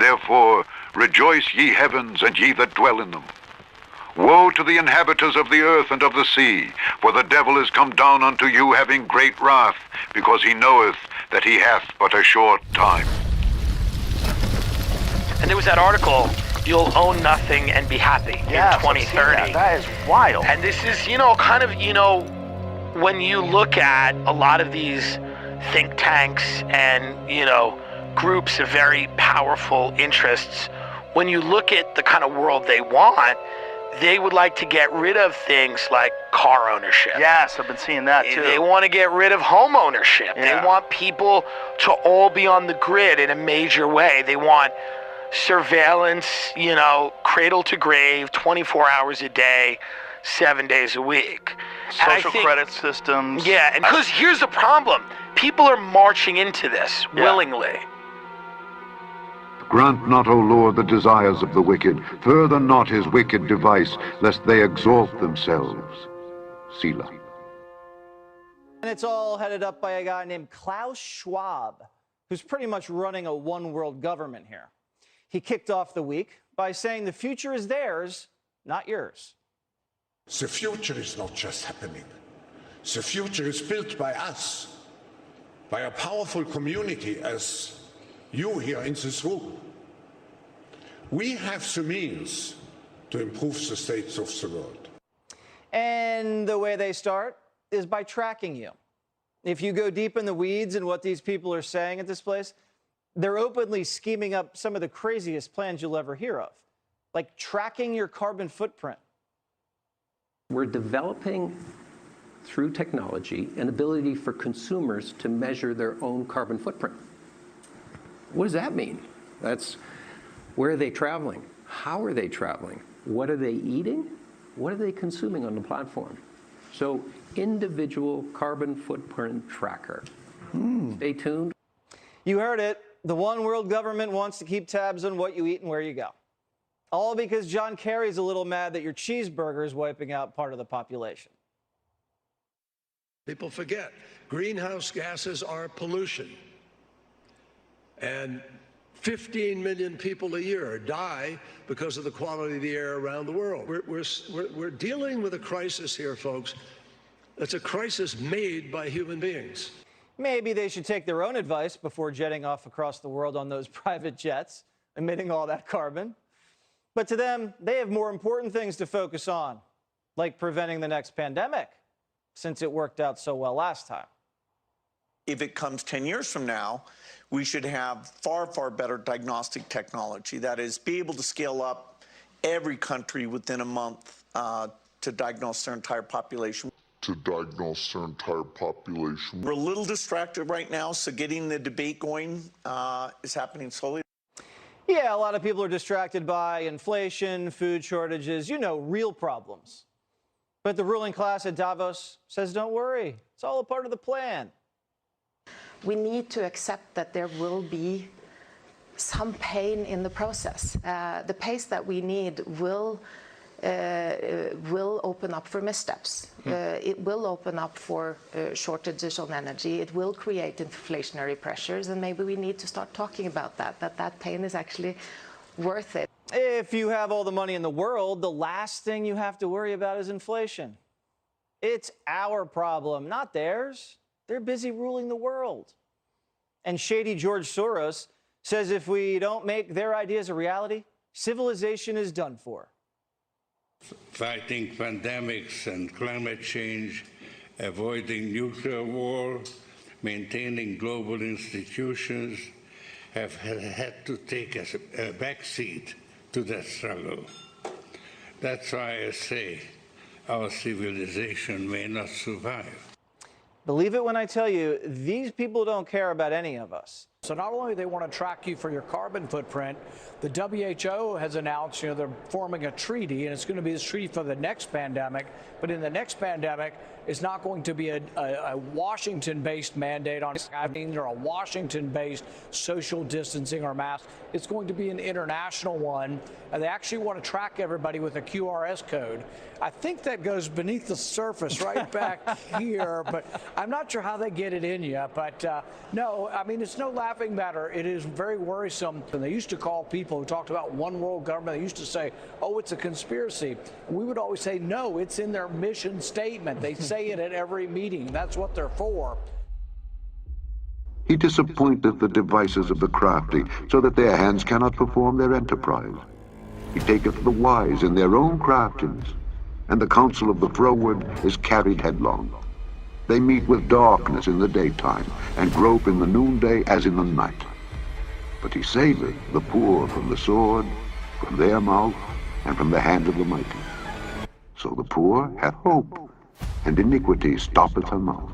Therefore rejoice, ye heavens, and ye that dwell in them. Woe to the inhabitants of the earth and of the sea, for the devil is come down unto you having great wrath, because he knoweth that he hath but a short time. And there was that article, you'll own nothing and be happy in 2030. That is wild. And this is, when you look at a lot of these think tanks and, groups of very powerful interests, when you look at the kind of world they want, they would like to get rid of things like car ownership. Yes, I've been seeing that too. They want to get rid of home ownership. Yeah. They want people to all be on the grid in a major way. They want surveillance, cradle to grave, 24 hours a day, 7 days a week. Social credit systems. Yeah, and because here's the problem. People are marching into this willingly. Grant not, O Lord, the desires of the wicked. Further not his wicked device, lest they exalt themselves. Selah. And it's all headed up by a guy named Klaus Schwab, who's pretty much running a one-world government here. He kicked off the week by saying the future is theirs, not yours. The future is not just happening. The future is built by us, by a powerful community as you here in this room. We have the means to improve the states of the world. And the way they start is by tracking you. If you go deep in the weeds in what these people are saying at this place, they're openly scheming up some of the craziest plans you'll ever hear of, like tracking your carbon footprint. We're developing, through technology, an ability for consumers to measure their own carbon footprint. What does that mean? That's where are they traveling? How are they traveling? What are they eating? What are they consuming on the platform? So, individual carbon footprint tracker. Stay tuned. You heard it. The one world government wants to keep tabs on what you eat and where you go. All because John Kerry's a little mad that your cheeseburger is wiping out part of the population. People forget, greenhouse gases are pollution. And 15 million people a year die because of the quality of the air around the world. We're dealing with a crisis here, folks. It's a crisis made by human beings. Maybe they should take their own advice before jetting off across the world on those private jets, emitting all that carbon. But to them, they have more important things to focus on, like preventing the next pandemic, since it worked out so well last time. If it comes 10 years from now, we should have far, far better diagnostic technology. That is, be able to scale up every country within a month to diagnose their entire population. We're a little distracted right now, so getting the debate going is happening slowly. Yeah, a lot of people are distracted by inflation, food shortages, real problems. But the ruling class at Davos says, don't worry, it's all a part of the plan. We need to accept that there will be some pain in the process. The pace that we need will open up for missteps. It will open up for shortages on energy. It will create inflationary pressures, and maybe we need to start talking about that pain is actually worth it. If you have all the money in the world, the last thing you have to worry about is inflation. It's our problem, not theirs. They're busy ruling the world. And shady George Soros says if we don't make their ideas a reality, civilization is done for. Fighting pandemics and climate change, avoiding nuclear war, maintaining global institutions have had to take a backseat to that struggle. That's why I say our civilization may not survive. Believe it when I tell you, these people don't care about any of us. So not only do they want to track you for your carbon footprint, the WHO has announced, they're forming a treaty, and it's going to be this treaty for the next pandemic. But in the next pandemic, It's not going to be a Washington-based mandate on or a Washington-based social distancing or mask. It's going to be an international one, and they actually want to track everybody with a QRS code. I think that goes beneath the surface right back here, but I'm not sure how they get it in you. But no, I mean, it's no laughing matter. It is very worrisome. And they used to call people who talked about one world government, they used to say, oh, it's a conspiracy. And we would always say, no, it's in their mission statement. They say it at every meeting. That's what they're for. He disappointeth the devices of the crafty, so that their hands cannot perform their enterprise. He taketh the wise in their own craftiness, and the counsel of the froward is carried headlong. They meet with darkness in the daytime, and grope in the noonday as in the night. But he saveth the poor from the sword, from their mouth, and from the hand of the mighty. So the poor hath hope, and iniquity stoppeth her mouth.